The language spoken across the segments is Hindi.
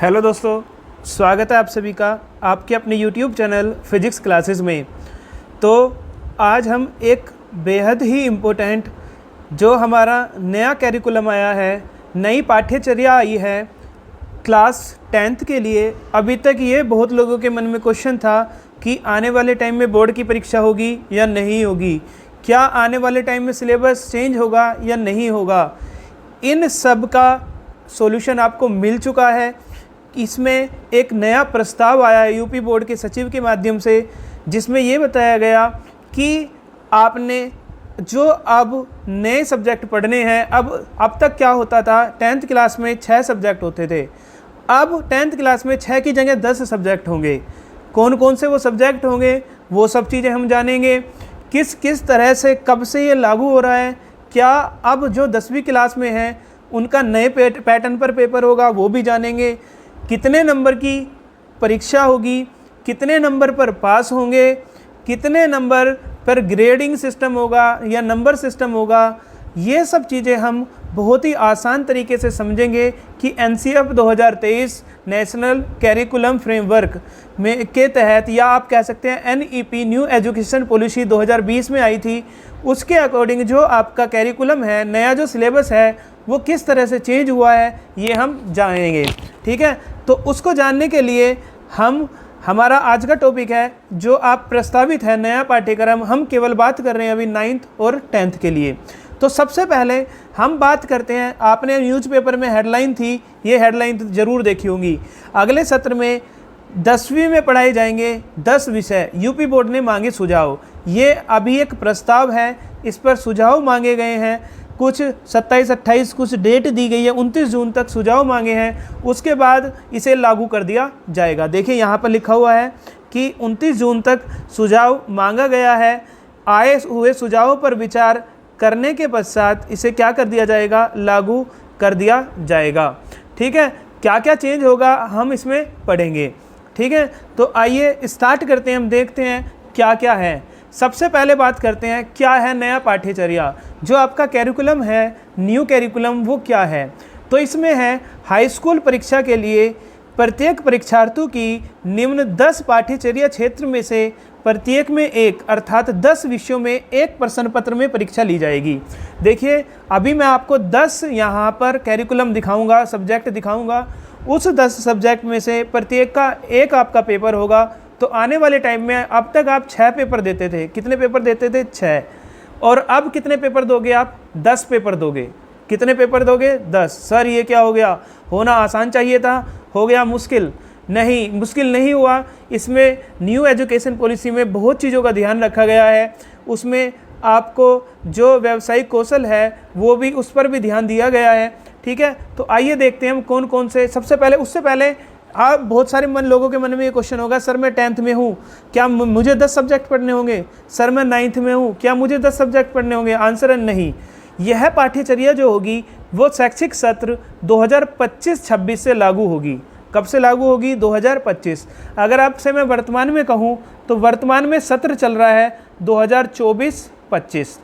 हेलो दोस्तों, स्वागत है आप सभी का आपके अपने YouTube चैनल फिजिक्स क्लासेस में। तो आज हम एक बेहद ही इम्पोर्टेंट जो हमारा नया कैरिकुलम आया है, नई पाठ्यचर्या आई है क्लास 10th के लिए। अभी तक ये बहुत लोगों के मन में क्वेश्चन था कि आने वाले टाइम में बोर्ड की परीक्षा होगी या नहीं होगी, क्या आने वाले टाइम में सिलेबस चेंज होगा या नहीं होगा। इन सब का सॉल्यूशन आपको मिल चुका है। इसमें एक नया प्रस्ताव आया है यूपी बोर्ड के सचिव के माध्यम से, जिसमें ये बताया गया कि आपने जो अब नए सब्जेक्ट पढ़ने हैं, अब तक क्या होता था 10th क्लास में 6 सब्जेक्ट होते थे, अब 10th क्लास में 6 की जगह 10 सब्जेक्ट होंगे। कौन कौन से वो सब्जेक्ट होंगे वो सब चीज़ें हम जानेंगे। किस किस तरह से कब से ये लागू हो रहा है, क्या अब जो 10वीं क्लास में हैं उनका नए पैटर्न पर पेपर होगा वो भी जानेंगे। कितने नंबर की परीक्षा होगी, कितने नंबर पर पास होंगे, कितने नंबर पर ग्रेडिंग सिस्टम होगा या नंबर सिस्टम होगा, ये सब चीज़ें हम बहुत ही आसान तरीके से समझेंगे कि NCF 2023 नेशनल कैरिकुलम फ्रेमवर्क में के तहत, या आप कह सकते हैं NEP न्यू एजुकेशन पॉलिसी 2020 में आई थी, उसके अकॉर्डिंग जो आपका कैरिकुलम है, नया जो सिलेबस है वो किस तरह से चेंज हुआ है ये हम जानेंगे। ठीक है, तो उसको जानने के लिए हमारा आज का टॉपिक है जो आप प्रस्तावित है नया पाठ्यक्रम। हम केवल बात कर रहे हैं अभी 9th और 10th के लिए। तो सबसे पहले हम बात करते हैं, आपने न्यूज़पेपर में हेडलाइन थी, ये हेडलाइन ज़रूर देखी होगी। अगले सत्र में 10वीं में पढ़ाए जाएंगे 10 विषय, यूपी बोर्ड ने मांगे सुझाव। ये अभी एक प्रस्ताव है, इस पर सुझाव मांगे गए हैं। कुछ 27-28 कुछ डेट दी गई है, 29 जून तक सुझाव मांगे हैं, उसके बाद इसे लागू कर दिया जाएगा। देखिए यहाँ पर लिखा हुआ है कि 29 जून तक सुझाव मांगा गया है। आए हुए सुझावों पर विचार करने के पश्चात इसे क्या कर दिया जाएगा, लागू कर दिया जाएगा। ठीक है, क्या क्या चेंज होगा हम इसमें पढ़ेंगे। ठीक है, तो आइए स्टार्ट करते हैं, हम देखते हैं क्या क्या है। सबसे पहले बात करते हैं क्या है नया पाठ्यचर्या, जो आपका कैरिकुलम है न्यू कैरिकुलम वो क्या है। तो इसमें है हाई स्कूल परीक्षा के लिए प्रत्येक परीक्षार्थी की निम्न 10 पाठ्यचर्या क्षेत्र में से प्रत्येक में एक, अर्थात 10 विषयों में एक प्रश्न पत्र में परीक्षा ली जाएगी। देखिए अभी मैं आपको 10 यहाँ पर कैरिकुलम दिखाऊंगा, सब्जेक्ट दिखाऊंगा। उस 10 सब्जेक्ट में से प्रत्येक का एक आपका पेपर होगा। तो आने वाले टाइम में, अब तक आप 6 पेपर देते थे, कितने पेपर देते थे 6, और अब कितने पेपर दोगे आप, 10 पेपर दोगे। कितने पेपर दोगे 10। सर ये क्या हो गया, होना आसान चाहिए था, हो गया मुश्किल। नहीं, मुश्किल नहीं हुआ। इसमें न्यू एजुकेशन पॉलिसी में बहुत चीज़ों का ध्यान रखा गया है। उसमें आपको जो व्यावसायिक कौशल है वो भी, उस पर भी ध्यान दिया गया है। ठीक है, तो आइए देखते हैं हम कौन कौन से। सबसे पहले, उससे पहले आप बहुत सारे लोगों के मन में ये क्वेश्चन होगा, सर मैं 10th में हूँ, क्या मुझे 10 सब्जेक्ट पढ़ने होंगे। सर मैं 9th में हूँ, क्या मुझे 10 सब्जेक्ट पढ़ने होंगे। आंसर है नहीं। यह पाठ्यचर्या जो होगी वो शैक्षिक सत्र 2025-26 से लागू होगी। कब से लागू होगी, 2025। अगर आपसे मैं वर्तमान में कहूँ तो वर्तमान में सत्र चल रहा है 2024-25,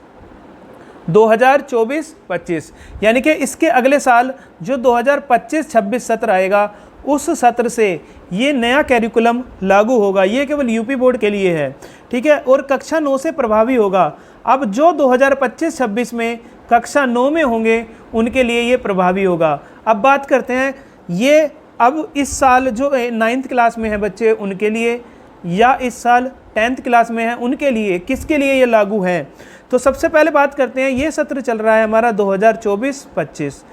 2024-25, यानी कि इसके अगले साल जो 2025-26 सत्र आएगा, उस सत्र से ये नया कैरिकुलम लागू होगा। ये केवल यूपी बोर्ड के लिए है। ठीक है, और कक्षा 9 से प्रभावी होगा। अब जो 2025-26 में कक्षा 9 में होंगे उनके लिए ये प्रभावी होगा। अब बात करते हैं ये अब इस साल जो 9th क्लास में है बच्चे उनके लिए, या इस साल 10th क्लास में है उनके लिए, किसके लिए ये लागू है। तो सबसे पहले बात करते हैं, ये सत्र चल रहा है हमारा 2024-25।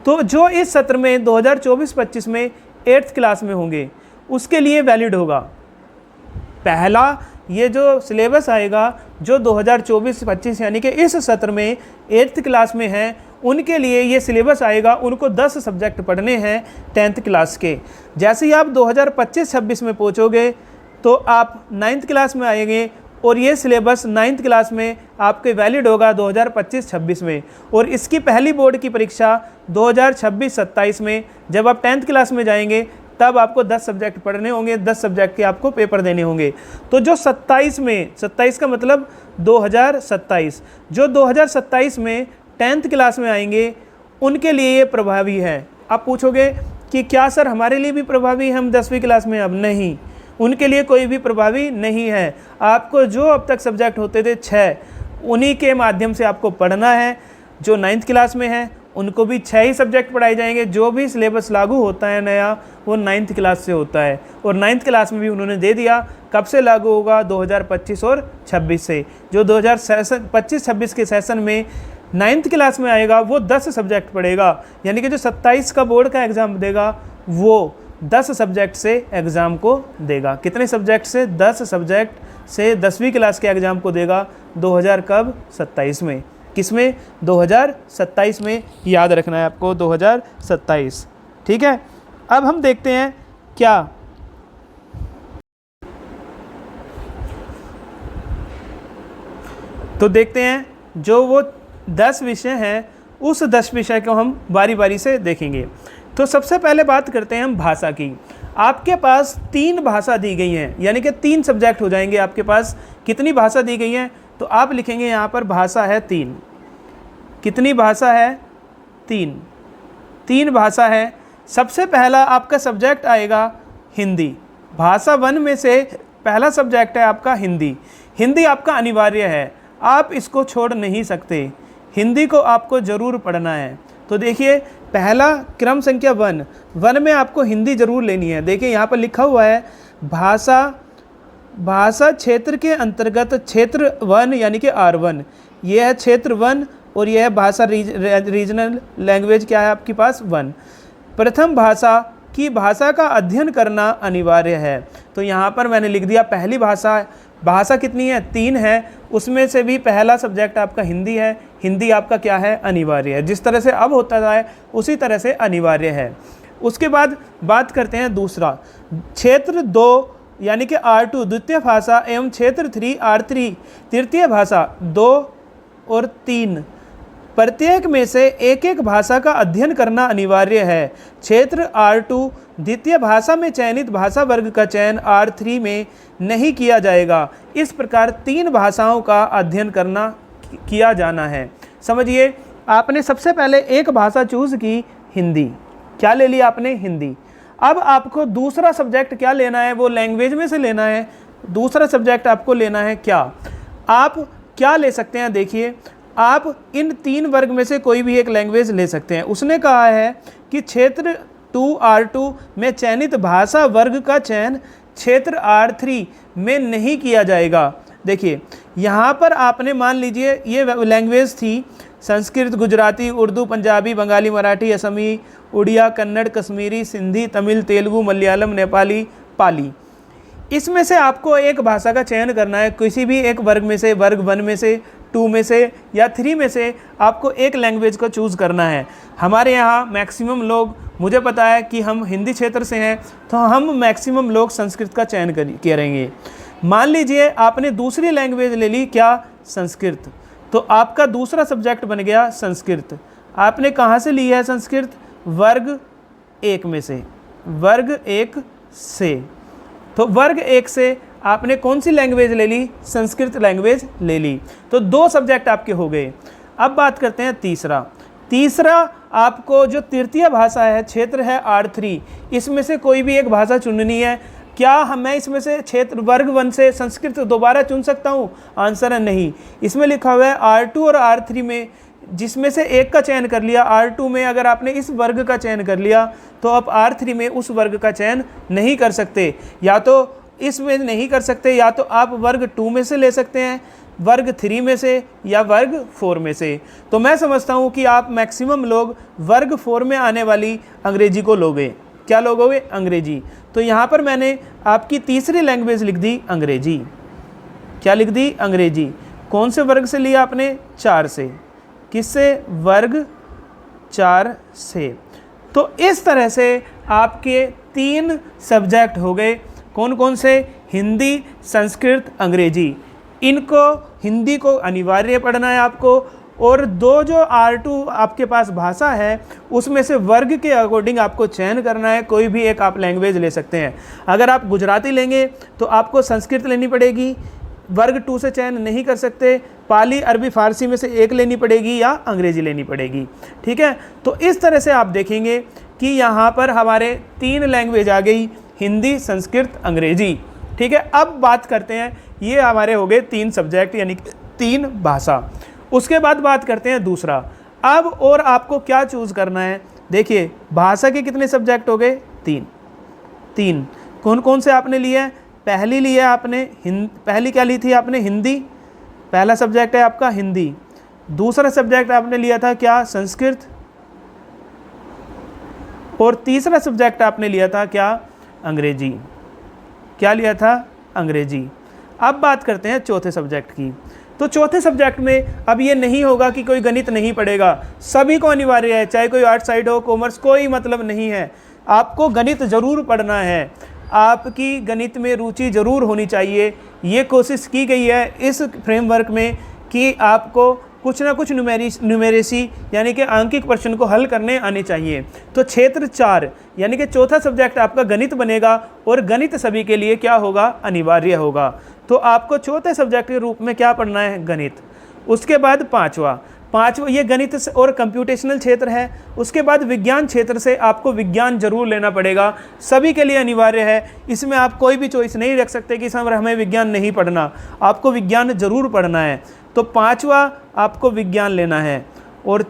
तो जो इस सत्र में 2024-25 में 8th क्लास में होंगे उसके लिए वैलिड होगा। पहला ये जो सिलेबस आएगा जो 2024-25 यानी कि इस सत्र में 8th क्लास में है उनके लिए ये सिलेबस आएगा। उनको 10 सब्जेक्ट पढ़ने हैं 10th क्लास के। जैसे ही आप 2025-26 में पहुँचोगे तो आप 9th क्लास में आएंगे और ये सिलेबस 9th क्लास में आपके वैलिड होगा 2025-26 में। और इसकी पहली बोर्ड की परीक्षा 2026-27 में, जब आप 10th क्लास में जाएंगे तब आपको 10 सब्जेक्ट पढ़ने होंगे, 10 सब्जेक्ट के आपको पेपर देने होंगे। तो जो 27 में, 27 का मतलब 2027, जो 2027 में 10th क्लास में आएंगे उनके लिए ये प्रभावी है। आप पूछोगे कि क्या सर हमारे लिए भी प्रभावी है हम 10वीं क्लास में? अब नहीं, उनके लिए कोई भी प्रभावी नहीं है। आपको जो अब तक सब्जेक्ट होते थे 6, उन्हीं के माध्यम से आपको पढ़ना है। जो 9th क्लास में है उनको भी 6 ही सब्जेक्ट पढ़ाए जाएंगे। जो भी सिलेबस लागू होता है नया, वो 9th क्लास से होता है। और 9th क्लास में भी उन्होंने दे दिया कब से लागू होगा, 2025 और 26 से। जो 2025-26 के सेशन में 9th क्लास में आएगा वो 10 सब्जेक्ट पढ़ेगा, यानी कि जो 27 का बोर्ड का एग्ज़ाम देगा वो 10 सब्जेक्ट से एग्ज़ाम को देगा। कितने सब्जेक्ट से? 10 सब्जेक्ट से 10वीं क्लास के एग्ज़ाम को देगा 2027 में। किस में? 2027 में। याद रखना है आपको, 2027। ठीक है, अब हम देखते हैं क्या तो देखते हैं जो वो 10 विषय हैं, उस 10 विषय को हम बारी बारी से देखेंगे। तो सबसे पहले बात करते हैं हम भाषा की। आपके पास 3 भाषा दी गई हैं, यानी कि 3 सब्जेक्ट हो जाएंगे आपके पास। कितनी भाषा दी गई हैं? तो आप लिखेंगे यहाँ पर भाषा है 3। कितनी भाषा है? 3 भाषा है। सबसे पहला आपका सब्जेक्ट आएगा हिंदी। भाषा 1 में से पहला सब्जेक्ट है आपका हिंदी। हिंदी आपका अनिवार्य है, आप इसको छोड़ नहीं सकते। हिंदी को आपको ज़रूर पढ़ना है। तो देखिए, पहला क्रम संख्या 1 में आपको हिंदी ज़रूर लेनी है। देखिए यहाँ पर लिखा हुआ है भाषा क्षेत्र के अंतर्गत क्षेत्र 1 यानी कि R1, ये है क्षेत्र 1 और यह है भाषा रीजनल लैंग्वेज क्या है आपके पास 1। प्रथम भाषा की भाषा का अध्ययन करना अनिवार्य है। तो यहाँ पर मैंने लिख दिया पहली भाषा कितनी है? 3 है। उसमें से भी पहला सब्जेक्ट आपका हिंदी है। हिंदी आपका क्या है? अनिवार्य है। जिस तरह से अब होता है उसी तरह से अनिवार्य है। उसके बाद बात करते हैं दूसरा, क्षेत्र 2 यानी कि R2 द्वितीय भाषा एवं क्षेत्र 3 R3 तृतीय भाषा। 2 और 3 प्रत्येक में से एक एक भाषा का अध्ययन करना अनिवार्य है। क्षेत्र R2 द्वितीय भाषा में चयनित भाषा वर्ग का चयन R3 में नहीं किया जाएगा। इस प्रकार 3 भाषाओं का अध्ययन किया जाना है। समझिए, आपने सबसे पहले एक भाषा चूज़ की, हिंदी। क्या ले लिया आपने? हिंदी। अब आपको दूसरा सब्जेक्ट क्या लेना है? वो लैंग्वेज में से लेना है। दूसरा सब्जेक्ट आपको लेना है क्या? आप क्या ले सकते हैं? देखिए, आप इन 3 वर्ग में से कोई भी एक लैंग्वेज ले सकते हैं। उसने कहा है कि क्षेत्र 2 R2 में चयनित भाषा वर्ग का चयन क्षेत्र R3 में नहीं किया जाएगा। देखिए, यहाँ पर आपने मान लीजिए ये लैंग्वेज थी संस्कृत, गुजराती, उर्दू, पंजाबी, बंगाली, मराठी, असमी, उड़िया, कन्नड़, कश्मीरी, सिंधी, तमिल, तेलुगु, मलयालम, नेपाली, पाली। इसमें से आपको एक भाषा का चयन करना है। किसी भी एक वर्ग में से, वर्ग 1 में से, 2 में से या 3 में से आपको एक लैंग्वेज को चूज़ करना है। हमारे यहाँ मैक्सिमम लोग, मुझे पता है कि हम हिंदी क्षेत्र से हैं, तो हम मैक्सिमम लोग संस्कृत का चयन करेंगे। मान लीजिए आपने दूसरी लैंग्वेज ले ली, क्या? संस्कृत। तो आपका दूसरा सब्जेक्ट बन गया संस्कृत। आपने कहाँ से ली है संस्कृत? वर्ग 1 में से। वर्ग 1 से। तो वर्ग 1 से आपने कौन सी लैंग्वेज ले ली? संस्कृत लैंग्वेज ले ली। तो 2 सब्जेक्ट आपके हो गए। अब बात करते हैं तीसरा आपको जो तृतीय भाषा है, क्षेत्र है R3, इसमें से कोई भी एक भाषा चुननी है। क्या मैं इसमें से क्षेत्र वर्ग 1 से संस्कृत दोबारा चुन सकता हूँ? आंसर है नहीं। इसमें लिखा हुआ है R2 और R3 में जिसमें से एक का चयन कर लिया। R2 में अगर आपने इस वर्ग का चयन कर लिया तो आप R3 में उस वर्ग का चयन नहीं कर सकते। या तो इसमें नहीं कर सकते, या तो आप वर्ग 2 में से ले सकते हैं, वर्ग 3 में से, या वर्ग 4 में से। तो मैं समझता हूँ कि आप मैक्सिमम लोग वर्ग 4 में आने वाली अंग्रेजी को लोगे। क्या लोगोगे? अंग्रेजी। तो यहाँ पर मैंने आपकी तीसरी लैंग्वेज लिख दी अंग्रेजी। क्या लिख दी? अंग्रेजी। कौन से वर्ग से लिया आपने? 4 से। किससे? वर्ग 4 से। तो इस तरह से आपके 3 सब्जेक्ट हो गए। कौन कौन से? हिंदी, संस्कृत, अंग्रेजी। इनको, हिंदी को अनिवार्य पढ़ना है आपको, और 2 जो R2 आपके पास भाषा है उसमें से वर्ग के अकॉर्डिंग आपको चयन करना है। कोई भी एक आप लैंग्वेज ले सकते हैं। अगर आप गुजराती लेंगे तो आपको संस्कृत लेनी पड़ेगी, वर्ग 2 से चयन नहीं कर सकते। पाली, अरबी, फारसी में से एक लेनी पड़ेगी या अंग्रेजी लेनी पड़ेगी। ठीक है, तो इस तरह से आप देखेंगे कि यहाँ पर हमारे 3 लैंग्वेज आ गई, हिंदी, संस्कृत, अंग्रेजी। ठीक है, अब बात करते हैं, ये हमारे हो गए 3 सब्जेक्ट यानी 3 भाषा। उसके बाद बात करते हैं दूसरा। अब और आपको क्या चूज़ करना है, देखिए भाषा के कितने सब्जेक्ट हो गए, 3। कौन कौन से आपने लिए हैं, पहली ली है आपने पहली क्या ली थी आपने, हिंदी, पहला सब्जेक्ट है आपका हिंदी। दूसरा सब्जेक्ट आपने लिया था क्या, संस्कृत, और तीसरा सब्जेक्ट आपने लिया था क्या, अंग्रेजी। क्या लिया था, अंग्रेजी। अब बात करते हैं चौथे सब्जेक्ट की। तो चौथे सब्जेक्ट में अब ये नहीं होगा कि कोई गणित नहीं पढ़ेगा, सभी को अनिवार्य है, चाहे कोई आर्ट साइड हो, कॉमर्स, कोई मतलब नहीं है, आपको गणित ज़रूर पढ़ना है, आपकी गणित में रुचि ज़रूर होनी चाहिए। ये कोशिश की गई है इस फ्रेमवर्क में कि आपको कुछ ना कुछ न्यूमेरेसी यानी कि आंकिक प्रश्न को हल करने आने चाहिए। तो क्षेत्र 4 यानी कि चौथा सब्जेक्ट आपका गणित बनेगा, और गणित सभी के लिए क्या होगा, अनिवार्य होगा। तो आपको चौथे सब्जेक्ट के रूप में क्या पढ़ना है, गणित। उसके बाद पाँचवा ये गणित और कंप्यूटेशनल क्षेत्र है। उसके बाद विज्ञान क्षेत्र से आपको विज्ञान जरूर लेना पड़ेगा, सभी के लिए अनिवार्य है, इसमें आप कोई भी चॉइस नहीं रख सकते कि सर हमें विज्ञान नहीं पढ़ना, आपको विज्ञान जरूर पढ़ना है। तो पाँचवा आपको विज्ञान लेना है। और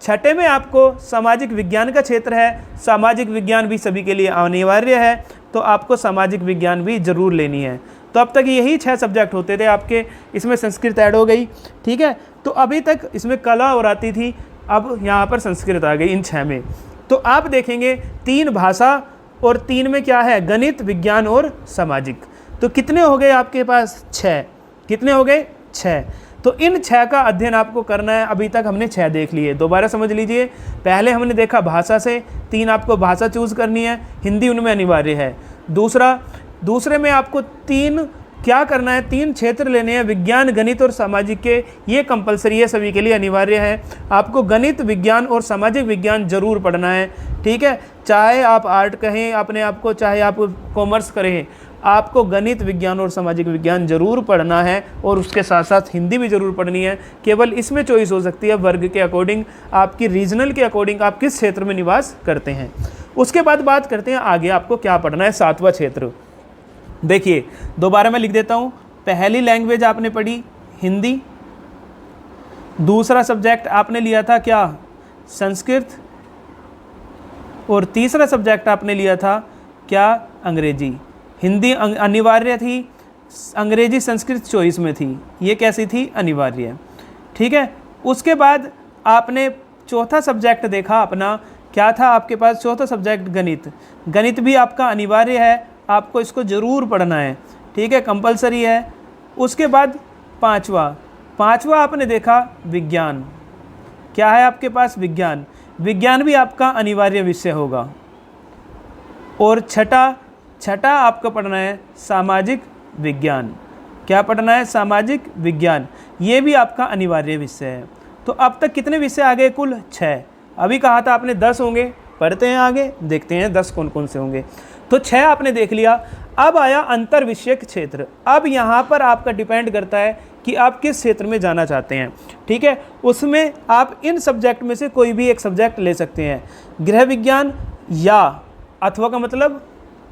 छठे में आपको सामाजिक विज्ञान का क्षेत्र है, सामाजिक विज्ञान भी सभी के लिए अनिवार्य है, तो आपको सामाजिक विज्ञान भी जरूर लेनी है। तो अब तक यही 6 सब्जेक्ट होते थे आपके, इसमें संस्कृत ऐड हो गई। ठीक है, तो अभी तक इसमें कला और आती थी, अब यहाँ पर संस्कृत आ गई इन 6 में। तो आप देखेंगे 3 भाषा और 3 में क्या है, गणित, विज्ञान और सामाजिक। तो कितने हो गए आपके पास, 6। कितने हो गए, 6। तो इन 6 का अध्ययन आपको करना है। अभी तक हमने 6 देख लिए, दोबारा समझ लीजिए। पहले हमने देखा भाषा से, 3 आपको भाषा चूज़ करनी है, हिंदी उनमें अनिवार्य है। दूसरे में आपको 3 क्या करना है, 3 क्षेत्र लेने हैं, विज्ञान, गणित और सामाजिक के, ये कंपलसरी है, सभी के लिए अनिवार्य है। आपको गणित, विज्ञान और सामाजिक विज्ञान जरूर पढ़ना है। ठीक है, चाहे आप आर्ट कहें अपने आप को, चाहे आप कॉमर्स करें, आपको गणित, विज्ञान और सामाजिक विज्ञान जरूर पढ़ना है, और उसके साथ साथ हिंदी भी जरूर पढ़नी है। केवल इसमें चॉइस हो सकती है वर्ग के अकॉर्डिंग, आपकी रीजनल के अकॉर्डिंग, आप किस क्षेत्र में निवास करते हैं। उसके बाद बात करते हैं आगे आपको क्या पढ़ना है, 7वां क्षेत्र। देखिए दोबारा मैं लिख देता हूँ, पहली लैंग्वेज आपने पढ़ी हिंदी, दूसरा सब्जेक्ट आपने लिया था क्या, संस्कृत, और तीसरा सब्जेक्ट आपने लिया था क्या, अंग्रेजी। हिंदी अनिवार्य थी, अंग्रेजी संस्कृत चॉइस में थी, ये कैसी थी, अनिवार्य। ठीक है, उसके बाद आपने चौथा सब्जेक्ट देखा अपना, क्या था आपके पास चौथा सब्जेक्ट, गणित। गणित भी आपका अनिवार्य है, आपको इसको ज़रूर पढ़ना है। ठीक है, कंपलसरी है। उसके बाद पाँचवा आपने देखा विज्ञान। क्या है आपके पास, विज्ञान। विज्ञान भी आपका अनिवार्य विषय होगा। और छठा आपको पढ़ना है सामाजिक विज्ञान। क्या पढ़ना है, सामाजिक विज्ञान, ये भी आपका अनिवार्य विषय है। तो अब तक कितने विषय आ गए, कुल 6। अभी कहा था आपने 10 होंगे, पढ़ते हैं आगे, देखते हैं 10 कौन कौन से होंगे। तो 6 आपने देख लिया। अब आया अंतर विषयक क्षेत्र। अब यहाँ पर आपका डिपेंड करता है कि आप किस क्षेत्र में जाना चाहते हैं। ठीक है, उसमें आप इन सब्जेक्ट में से कोई भी एक सब्जेक्ट ले सकते हैं। गृह विज्ञान या अथवा का मतलब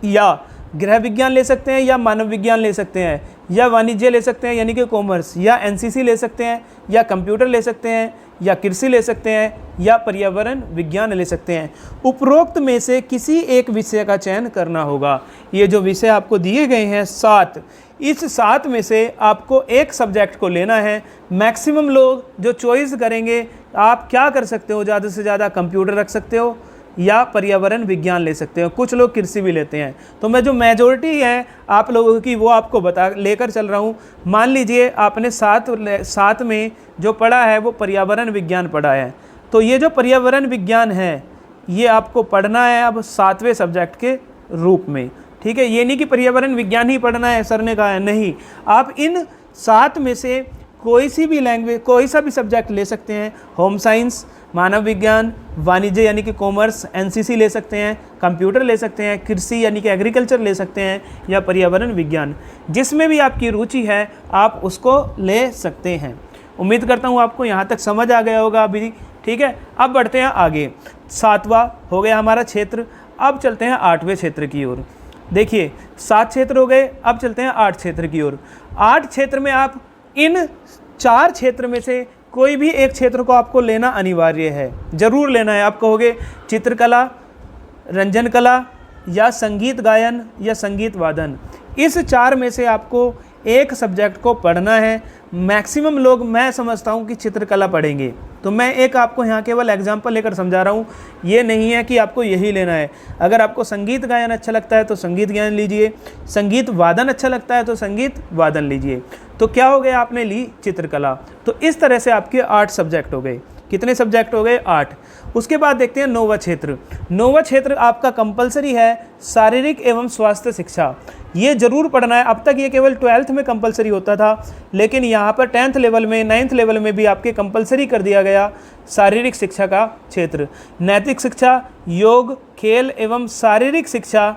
या गृह विज्ञान ले सकते हैं, या मानव विज्ञान ले सकते हैं, या वाणिज्य ले सकते हैं यानी कि कॉमर्स, या एनसीसी ले सकते हैं, या कंप्यूटर ले सकते हैं, या कृषि ले सकते हैं, या पर्यावरण विज्ञान ले सकते हैं। उपरोक्त में से किसी एक विषय का चयन करना होगा। ये जो विषय आपको दिए गए हैं 7, इस 7 में से आपको एक सब्जेक्ट को लेना है। मैक्सिमम लोग जो चॉइस करेंगे, आप क्या कर सकते हो, ज़्यादा से ज़्यादा कंप्यूटर रख सकते हो या पर्यावरण विज्ञान ले सकते हो, कुछ लोग कृषि भी लेते हैं। तो मैं जो मेजोरिटी है आप लोगों की वो आपको लेकर चल रहा हूँ। मान लीजिए आपने 7 में जो पढ़ा है वो पर्यावरण विज्ञान पढ़ा है, तो ये जो पर्यावरण विज्ञान है ये आपको पढ़ना है अब 7वें सब्जेक्ट के रूप में। ठीक है, ये नहीं कि पर्यावरण विज्ञान ही पढ़ना है सर ने कहा है, नहीं, आप इन 7 में से कोई सी भी लैंग्वेज, कोई सा भी सब्जेक्ट ले सकते हैं। होम साइंस, मानव विज्ञान, वाणिज्य यानी कि कॉमर्स, एनसीसी ले सकते हैं, कंप्यूटर ले सकते हैं, कृषि यानी कि एग्रीकल्चर ले सकते हैं, या पर्यावरण विज्ञान, जिसमें भी आपकी रुचि है आप उसको ले सकते हैं। उम्मीद करता हूँ आपको यहाँ तक समझ आ गया होगा अभी। ठीक है, अब बढ़ते हैं आगे। 7वां हो गया हमारा क्षेत्र। अब चलते हैं 8वें क्षेत्र की ओर। देखिए 7 क्षेत्र हो गए, अब चलते हैं 8 क्षेत्र की ओर। 8 क्षेत्र में आप इन 4 क्षेत्र में से कोई भी एक क्षेत्र को आपको लेना अनिवार्य है, जरूर लेना है। आप कहोगे चित्रकला, रंजन कला या संगीत गायन या संगीत वादन, इस 4 में से आपको एक सब्जेक्ट को पढ़ना है। मैक्सिमम लोग, मैं समझता हूँ कि चित्रकला पढ़ेंगे, तो मैं एक आपको यहाँ केवल एग्जाम्पल लेकर समझा रहा हूँ। ये नहीं है कि आपको यही लेना है। अगर आपको संगीत गायन अच्छा लगता है तो संगीत गायन लीजिए, संगीत वादन अच्छा लगता है तो संगीत वादन लीजिए। तो क्या हो गया, आपने ली चित्रकला। तो इस तरह से आपके 8 सब्जेक्ट हो गए। कितने सब्जेक्ट हो गए, 8। उसके बाद देखते हैं 9वां क्षेत्र। 9वां क्षेत्र आपका कंपलसरी है शारीरिक एवं स्वास्थ्य शिक्षा। ये जरूर पढ़ना है। अब तक ये केवल 12th में कंपलसरी होता था, लेकिन यहाँ पर 10th लेवल में, 9th लेवल में भी आपके कंपलसरी कर दिया गया शारीरिक शिक्षा का क्षेत्र। नैतिक शिक्षा, योग, खेल एवं शारीरिक शिक्षा,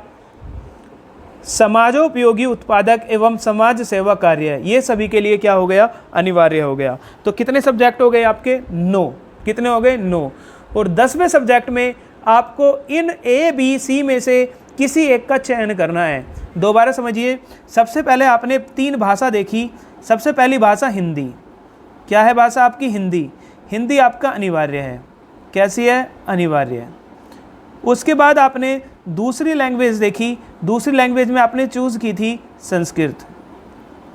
समाजोपयोगी उत्पादक एवं समाज सेवा कार्य, ये सभी के लिए क्या हो गया, अनिवार्य हो गया। तो कितने सब्जेक्ट हो गए आपके, 9। कितने हो गए, 9। और 10वें सब्जेक्ट में आपको इन A, B, C में से किसी एक का चयन करना है। दोबारा समझिए, सबसे पहले आपने 3 भाषा देखी। सबसे पहली भाषा हिंदी। क्या है भाषा आपकी, हिंदी। हिंदी आपका अनिवार्य है। कैसी है, अनिवार्य है। उसके बाद आपने दूसरी लैंग्वेज देखी। दूसरी लैंग्वेज में आपने चूज़ की थी संस्कृत।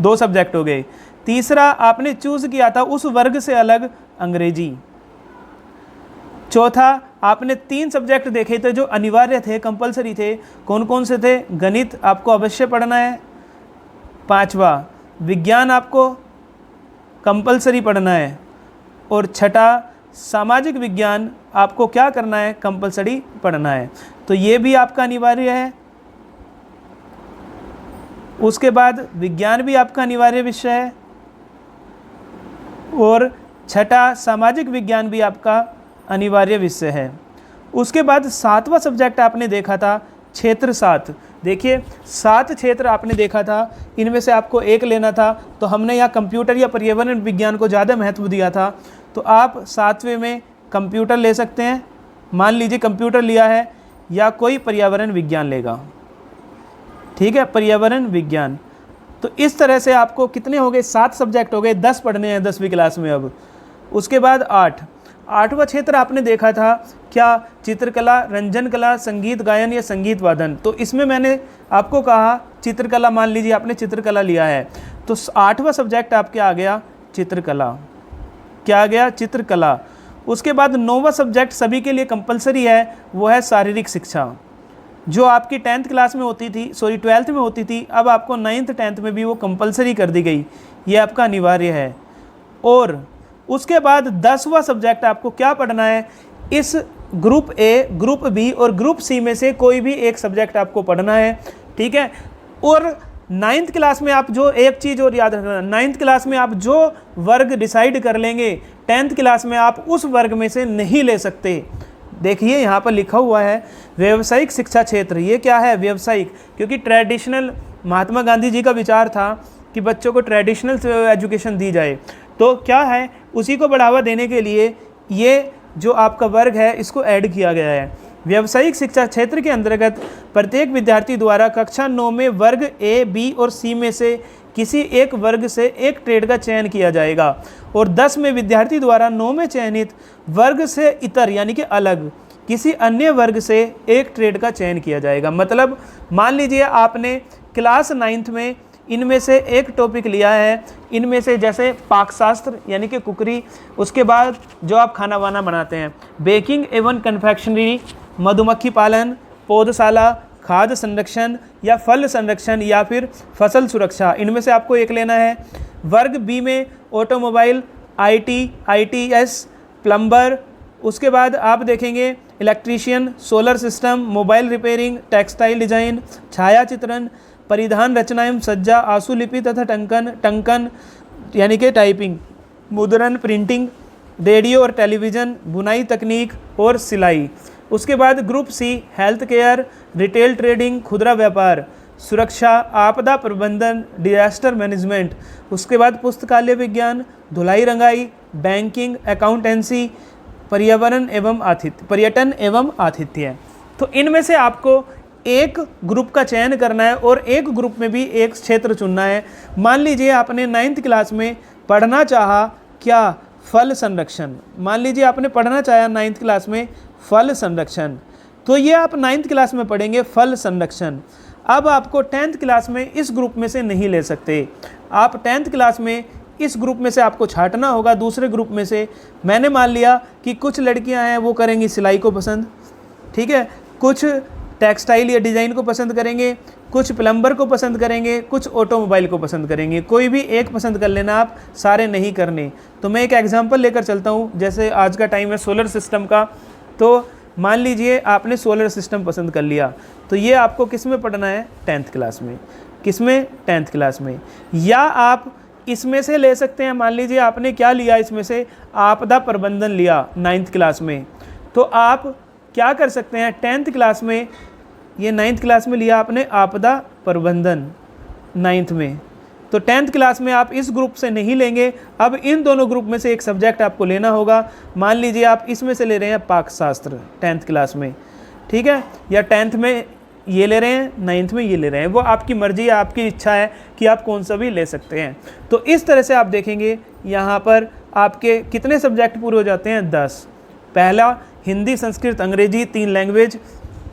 2 सब्जेक्ट हो गए। तीसरा आपने चूज़ किया था उस वर्ग से अलग अंग्रेजी। चौथा आपने 3 सब्जेक्ट देखे थे जो अनिवार्य थे, कंपलसरी थे। कौन कौन से थे, गणित आपको अवश्य पढ़ना है। 5वां विज्ञान आपको कंपलसरी पढ़ना है। और 6ठा सामाजिक विज्ञान आपको क्या करना है, कंपलसरी पढ़ना है। तो ये भी आपका अनिवार्य है। उसके बाद विज्ञान भी आपका अनिवार्य विषय है। और 6ठा सामाजिक विज्ञान भी आपका अनिवार्य विषय है। उसके बाद 7वां सब्जेक्ट आपने देखा था क्षेत्र 7। देखिए 7 क्षेत्र आपने देखा था, इनमें से आपको एक लेना था। तो हमने यहाँ कंप्यूटर या पर्यावरण विज्ञान को ज़्यादा महत्व दिया था। तो आप 7वें में कंप्यूटर ले सकते हैं। मान लीजिए कंप्यूटर लिया है, या कोई पर्यावरण विज्ञान लेगा। ठीक है, पर्यावरण विज्ञान। तो इस तरह से आपको कितने हो गए, 7 सब्जेक्ट हो गए। 10 पढ़ने हैं 10वीं क्लास में अब। उसके बाद 8वां क्षेत्र आपने देखा था क्या, चित्रकला, रंजन कला, संगीत गायन या संगीत वादन। तो इसमें मैंने आपको कहा चित्रकला, मान लीजिए आपने चित्रकला लिया है, तो 8वां सब्जेक्ट आपके आ गया चित्रकला। क्या आ गया, चित्रकला। उसके बाद 9वां सब्जेक्ट सभी के लिए कंपलसरी है, वो है शारीरिक शिक्षा, जो आपकी 10th क्लास में होती थी, 12th में होती थी। अब आपको 9th 10th में भी वो कंपलसरी कर दी गई, ये आपका अनिवार्य है। और उसके बाद 10वां सब्जेक्ट आपको क्या पढ़ना है, इस ग्रुप ए, ग्रुप बी और ग्रुप सी में से कोई भी एक सब्जेक्ट आपको पढ़ना है। ठीक है। और 9th क्लास में आप जो एक चीज़ और याद रखना, 9th क्लास में आप जो वर्ग डिसाइड कर लेंगे, 10th क्लास में आप उस वर्ग में से नहीं ले सकते। देखिए यहाँ पर लिखा हुआ है व्यावसायिक शिक्षा क्षेत्र। ये क्या है, व्यवसायिक, क्योंकि ट्रेडिशनल महात्मा गांधी जी का विचार था कि बच्चों को ट्रेडिशनल एजुकेशन दी जाए। तो क्या है, उसी को बढ़ावा देने के लिए ये जो आपका वर्ग है इसको ऐड किया गया है। व्यावसायिक शिक्षा क्षेत्र के अंतर्गत प्रत्येक विद्यार्थी द्वारा कक्षा 9 में वर्ग ए, बी और सी में से किसी एक वर्ग से एक ट्रेड का चयन किया जाएगा। और 10 में विद्यार्थी द्वारा 9 में चयनित वर्ग से इतर यानी कि अलग किसी अन्य वर्ग से एक ट्रेड का चयन किया जाएगा। मतलब मान लीजिए आपने क्लास 9th में इनमें से एक टॉपिक लिया है, इनमें से जैसे पाकशास्त्र यानी कि कुकरी, उसके बाद जो आप खाना वाना बनाते हैं, बेकिंग एवं कन्फेक्शनरी, मधुमक्खी पालन, पौधशाला, खाद्य संरक्षण या फल संरक्षण या फिर फसल सुरक्षा, इनमें से आपको एक लेना है। वर्ग बी में ऑटोमोबाइल, आईटी, आईटीएस, प्लम्बर, उसके बाद आप देखेंगे electrician, solar system, mobile repairing, textile design, छाया चित्रण, परिधान रचना एवं सज्जा, आशुलिपि तथा टंकन यानी कि टाइपिंग, मुद्रण, प्रिंटिंग, रेडियो और टेलीविज़न, बुनाई तकनीक और सिलाई। उसके बाद group C health care, retail trading, खुदरा व्यापार, सुरक्षा, आपदा प्रबंधन, डिजास्टर मैनेजमेंट। उसके बाद पुस्तकालय विज्ञान, धुलाई रंगाई, बैंकिंग, अकाउंटेंसी, पर्यावरण एवं आतिथ्य, पर्यटन एवं आतिथ्य। तो इनमें से आपको एक ग्रुप का चयन करना है और एक ग्रुप में भी एक क्षेत्र चुनना है। मान लीजिए आपने 9th क्लास में पढ़ना चाहा क्या, फल संरक्षण। मान लीजिए आपने पढ़ना चाहा 9th क्लास में फल संरक्षण, तो ये आप 9th क्लास में पढ़ेंगे फल संरक्षण। अब आपको 10th क्लास में इस ग्रुप में से नहीं ले सकते, आप 10th क्लास में इस ग्रुप में से आपको छांटना होगा दूसरे ग्रुप में से। मैंने मान लिया कि कुछ लड़कियां हैं वो करेंगी सिलाई को पसंद, ठीक है, कुछ टेक्सटाइल या डिज़ाइन को पसंद करेंगे, कुछ प्लम्बर को पसंद करेंगे, कुछ ऑटोमोबाइल को पसंद करेंगे। कोई भी एक पसंद कर लेना आप, सारे नहीं करने। तो मैं एक एग्जांपल लेकर चलता हूँ, जैसे आज का टाइम है सोलर सिस्टम का, तो मान लीजिए आपने सोलर सिस्टम पसंद कर लिया, तो ये आपको किस में पढ़ना है, 10th क्लास में। किस में, 10th क्लास में। या आप इसमें से ले सकते हैं, मान लीजिए आपने क्या लिया इसमें से, आपदा प्रबंधन लिया 9th क्लास में, तो आप क्या कर सकते हैं 10th क्लास में, ये 9th क्लास में लिया आपने आपदा प्रबंधन 9th में, तो 10th क्लास में आप इस ग्रुप से नहीं लेंगे। अब इन दोनों ग्रुप में से एक सब्जेक्ट आपको लेना होगा। मान लीजिए आप इसमें से ले रहे हैं पाकशास्त्र 10th क्लास में, ठीक है, या 10th में ये ले रहे हैं, 9th में ये ले रहे हैं, वो आपकी मर्जी है, आपकी इच्छा है कि आप कौन सा भी ले सकते हैं। तो इस तरह से आप देखेंगे यहाँ पर आपके कितने सब्जेक्ट पूरे हो जाते हैं, 10। पहला हिंदी, संस्कृत, अंग्रेजी, 3 लैंग्वेज,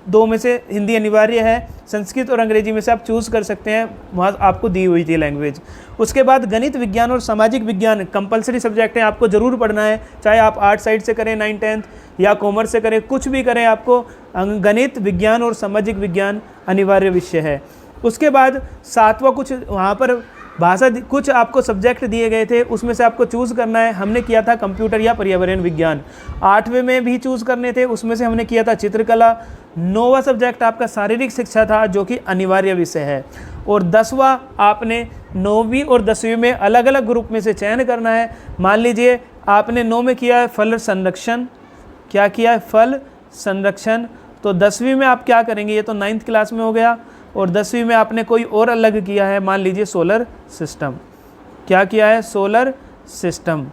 2 में से हिंदी अनिवार्य है, संस्कृत और अंग्रेजी में से आप चूज़ कर सकते हैं, वहाँ आपको दी हुई थी लैंग्वेज। उसके बाद गणित, विज्ञान और सामाजिक विज्ञान कंपलसरी सब्जेक्ट हैं, आपको ज़रूर पढ़ना है, चाहे आप आर्ट साइड से करें 9th 10th या कॉमर्स से करें, कुछ भी करें, आपको गणित, विज्ञान और सामाजिक विज्ञान अनिवार्य विषय है। उसके बाद 7वां कुछ वहाँ पर भाषा, कुछ आपको सब्जेक्ट दिए गए थे, उसमें से आपको चूज़ करना है। हमने किया था कंप्यूटर या पर्यावरण विज्ञान। 8वें में भी चूज़ करने थे, उसमें से हमने किया था चित्रकला। 9वां सब्जेक्ट आपका शारीरिक शिक्षा था, जो कि अनिवार्य विषय है। और 10वां आपने 9वीं और 10वीं में अलग अलग ग्रुप में से चयन करना है। मान लीजिए आपने 9 में किया है फल संरक्षण, क्या किया है, फल संरक्षण, तो 10वीं में आप क्या करेंगे, ये तो 9th क्लास में हो गया। और 10वीं में आपने कोई और अलग किया है, मान लीजिए सोलर सिस्टम, क्या किया है, सोलर सिस्टम।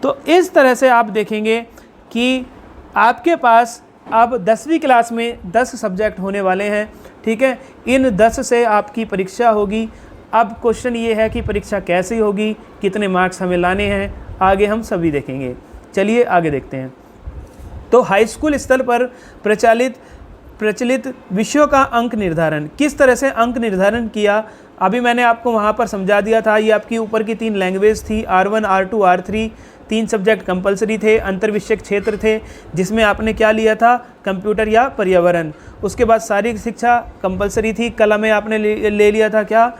तो इस तरह से आप देखेंगे कि आपके पास अब 10वीं क्लास में 10 सब्जेक्ट होने वाले हैं, ठीक है। इन 10 से आपकी परीक्षा होगी। अब क्वेश्चन ये है कि परीक्षा कैसी होगी, कितने मार्क्स हमें लाने हैं, आगे हम सभी देखेंगे। चलिए आगे देखते हैं। तो हाई स्कूल स्तर पर प्रचलित विषयों का अंक निर्धारण, किस तरह से अंक निर्धारण किया, अभी मैंने आपको वहाँ पर समझा दिया था। ये आपकी ऊपर की 3 लैंग्वेज थी, R1, R2, R3, 3 subject compulsory थे, अंतर्विषयक क्षेत्र थे, जिसमें आपने क्या लिया था, कंप्यूटर या पर्यावरण। उसके बाद शारीरिक शिक्षा कंपलसरी थी, कला में आपने ले लिया था क्या,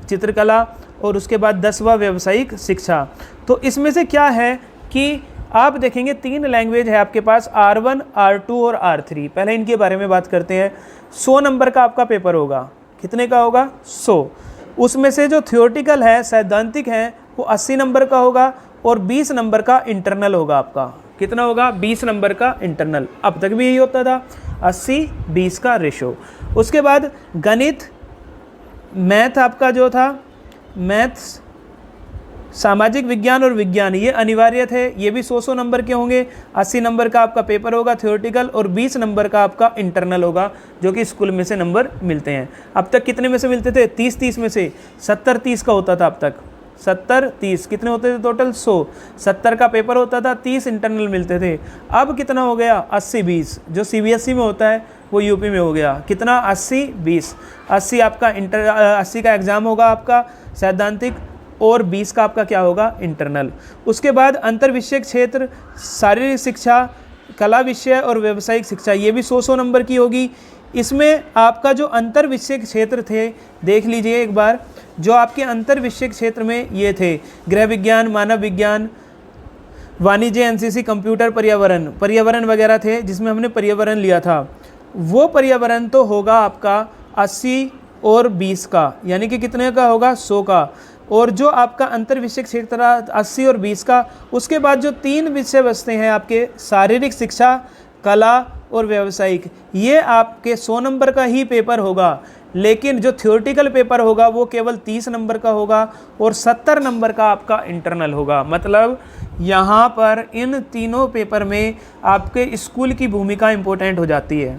चित्रकला। और उसके बाद 10वां व्यावसायिक शिक्षा। तो इसमें से क्या है कि आप देखेंगे 3 लैंग्वेज है आपके पास, R1, R2 और R3। पहले इनके बारे में बात करते हैं। 100 नंबर का आपका पेपर होगा, कितने का होगा, 100। उसमें से जो थियोरेटिकल है, सैद्धांतिक है, वो 80 नंबर का होगा और 20 नंबर का इंटरनल होगा आपका। कितना होगा, 20 नंबर का इंटरनल। अब तक भी यही होता था, 80-20 का रेशो। उसके बाद गणित, मैथ आपका जो था, मैथ्स, सामाजिक विज्ञान और विज्ञान, ये अनिवार्य थे, ये भी 100 नंबर के होंगे। 80 नंबर का आपका पेपर होगा थियोरेटिकल और 20 नंबर का आपका इंटरनल होगा, जो कि स्कूल में से नंबर मिलते हैं। अब तक कितने में से मिलते थे, 30-30 में से 70-30 का होता था अब तक, 70-30 कितने होते थे टोटल, 100। 70 का पेपर होता था, 30 इंटरनल मिलते थे। अब कितना हो गया, 80-20, जो CBSE में होता है वो यूपी में हो गया। कितना, 80-20। 80 आपका 80 का एग्ज़ाम होगा आपका सैद्धांतिक, और 20 का आपका क्या होगा, इंटरनल। उसके बाद अंतर्विषयक क्षेत्र, शारीरिक शिक्षा, कला विषय और व्यावसायिक शिक्षा, ये भी 100 नंबर की होगी। इसमें आपका जो अंतर्विषयक क्षेत्र थे, देख लीजिए एक बार, जो आपके अंतर्विषयक क्षेत्र में ये थे, गृह विज्ञान, मानव विज्ञान, वाणिज्य, NCC, कंप्यूटर, पर्यावरण वगैरह थे, जिसमें हमने पर्यावरण लिया था। वो पर्यावरण तो होगा आपका 80 और 20 का, यानी कि कितने का होगा, 100 का। और जो आपका अंतर्विषयक क्षेत्र 80 और 20 का, उसके बाद जो 3 विषय बचते हैं आपके, शारीरिक शिक्षा, कला और व्यावसायिक, ये आपके 100 नंबर का ही पेपर होगा। लेकिन जो थ्योरेटिकल पेपर होगा वो केवल 30 नंबर का होगा और 70 नंबर का आपका इंटरनल होगा। मतलब यहाँ पर इन तीनों पेपर में आपके स्कूल की भूमिका इम्पोर्टेंट हो जाती है।